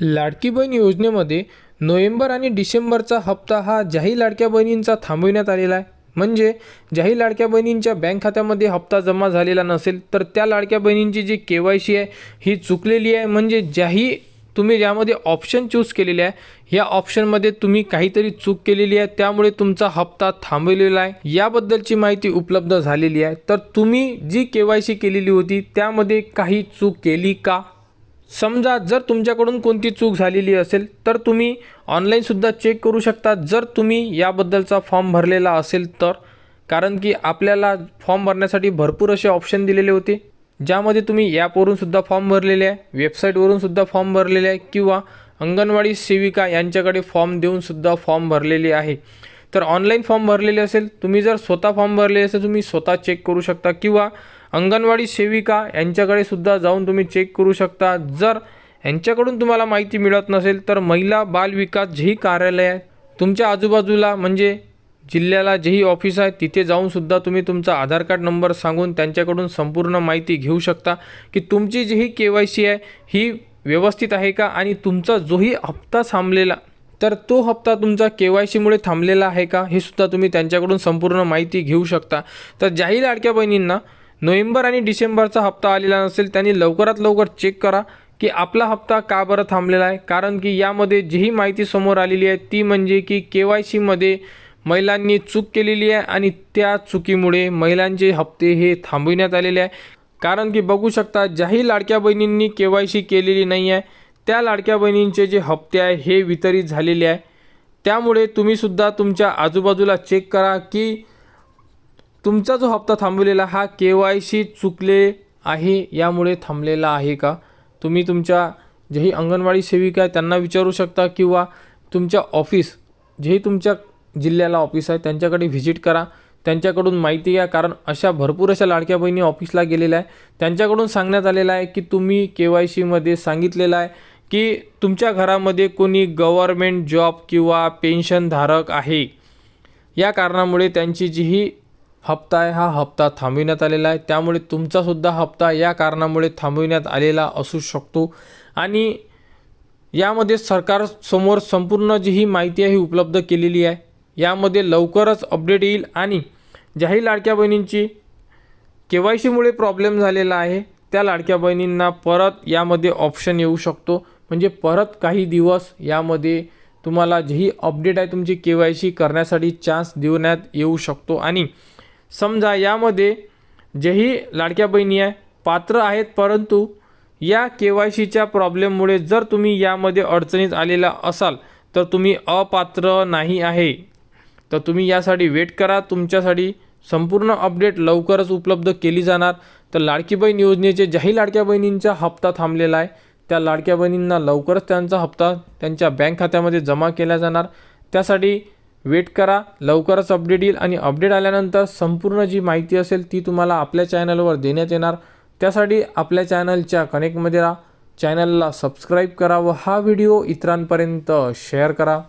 लाडकी बहीण योजनेमध्ये नोव्हेंबर आणि डिसेंबरचा हप्ता हा ज्याही लाडक्या बहिणींचा थांबविण्यात आलेला आहे. म्हणजे ज्याही लाडक्या बहिणींच्या बँक खात्यामध्ये हप्ता जमा झालेला नसेल तर त्या लाडक्या बहिणींची जी KYC आहे ही चुकलेली आहे. म्हणजे ज्याही तुम्ही यामध्ये ऑप्शन चूज केलेले आहे या ऑप्शनमध्ये तुम्ही काहीतरी चूक केलेली आहे, त्यामुळे तुमचा हप्ता थांबवलेला आहे. याबद्दलची माहिती उपलब्ध झालेली आहे. तर तुम्ही जी KYC केलेली होती त्यामध्ये काही चूक केली का? समजा जर तुमच्याकडून कोणती चूक झालेली असेल तर तुम्ही ऑनलाईनसुद्धा चेक करू शकता जर तुम्ही याबद्दलचा फॉर्म भरलेला असेल तर. कारण की आपल्याला फॉर्म भरण्यासाठी भरपूर असे ऑप्शन दिलेले होते, ज्यामध्ये तुम्ही ॲपवरूनसुद्धा फॉर्म भरलेले आहे, वेबसाईटवरूनसुद्धा फॉर्म भरलेले आहे किंवा अंगणवाडी सेविका यांच्याकडे फॉर्म देऊनसुद्धा फॉर्म भरलेले आहे. तर ऑनलाईन फॉर्म भरलेले असेल, तुम्ही जर स्वतः फॉर्म भरले असेल तुम्ही स्वतः चेक करू शकता किंवा अंगणवाडी सेविका यांच्याकडे सुद्धा जाऊन तुम्ही चेक करू शकता. जर यांच्याकडून तुम्हाला माहिती मिळत नसेल तर महिला बाल विकास जेही कार्यालय आहे तुमच्या आजूबाजूला, म्हणजे जिल्ह्याला जेही ऑफिस आहे तिथे जाऊन सुद्धा तुम्ही तुमचा आधार कार्ड नंबर सांगून त्यांच्याकडून संपूर्ण माहिती घेऊ शकता की तुमची जी KYC आहे ही व्यवस्थित आहे का आणि तुमचा जोही हप्ता थांबलेला तर तो हप्ता तुमचा KYC मुळे थांबलेला आहे का हे सुद्धा तुम्ही त्यांच्याकडून संपूर्ण माहिती घेऊ शकता. तर ज्याही लाडक्या बहिणींना नोव्हेंबर आणि डिसेंबरचा हप्ता आलेला नसेल त्यांनी लवकरात लवकर चेक करा की आपला हप्ता का बरं थांबलेला आहे. कारण की यामध्ये जीही माहिती समोर आलेली आहे ती म्हणजे की KYC मध्ये महिलांनी चूक केलेली आहे आणि त्या चुकीमुळे महिलांचे हप्ते हे थांबविण्यात आलेले आहे. कारण की बघू शकता ज्याही लाडक्या बहिणींनी KYC केलेली नाही आहे त्या लाडक्या बहिणींचे जे हप्ते आहे हे वितरित झालेले आहे. त्यामुळे तुम्हीसुद्धा तुमच्या आजूबाजूला चेक करा की तुमचा जो हप्ता थांबवलेला हा KYC चुकले आहे यामुळे थांबलेला आहे का. तुम्ही तुमच्या जेही अंगणवाडी सेविका आहे त्यांना विचारू शकता किंवा तुमच्या ऑफिस जेही तुमच्या जिल्ह्याला ऑफिस आहे त्यांच्याकडे व्हिजिट करा, त्यांच्याकडून माहिती घ्या. कारण अशा भरपूर अशा लाडक्या बहिणी ऑफिसला गेलेल्या आहे, त्यांच्याकडून सांगण्यात आलेलं आहे की तुम्ही KYC मध्ये सांगितलेलं आहे की तुमच्या घरामध्ये कोणी गव्हर्मेंट जॉब किंवा पेन्शनधारक आहे, या कारणामुळे त्यांची जीही हप्ता आहे हा हप्ता थांबविण्यात आलेला आहे. त्यामुळे तुमचासुद्धा हप्ता या कारणामुळे थांबविण्यात आलेला असू शकतो. आणि यामध्ये सरकारसमोर संपूर्ण जी ही माहिती आहे ही उपलब्ध केलेली आहे. यामध्ये लवकरच अपडेट येईल आणि ज्याही लाडक्या बहिणींची KYC मुळे प्रॉब्लेम झालेला आहे त्या लाडक्या बहिणींना परत यामध्ये ऑप्शन येऊ शकतो. म्हणजे परत काही दिवस यामध्ये तुम्हाला जेही अपडेट आहे तुमची KYC करण्यासाठी चान्स देण्यात येऊ शकतो. आणि समजा यामध्ये जेही लाडक्या बहिणी आहे पात्र आहेत, परंतु या KYCच्या प्रॉब्लेममुळे जर तुम्ही यामध्ये अडचणीत आलेला असाल तर तुम्ही अपात्र नाही आहे. तर तुम्ही यासाठी वेट करा, तुमच्यासाठी संपूर्ण अपडेट लवकरच उपलब्ध केली जाणार. तर लाडकी बहीण योजनेचे ज्याही लाडक्या बहिणींचा हप्ता थांबलेला आहे त्या लाडक्या बहिणींना लवकरच त्यांचा हप्ता त्यांच्या बँक खात्यामध्ये जमा केला जाणार. त्यासाठी वेट करा, लवकरच अपडेट येईल आणि अपडेट आल्यानंतर संपूर्ण जी माहिती असेल ती तुम्हाला आपल्या चॅनलवर देण्यात येणार. त्यासाठी आपल्या चॅनलच्या कनेक्टमध्ये राहा, चॅनलला सबस्क्राईब करा व हा व्हिडिओ इतरांपर्यंत शेअर करा.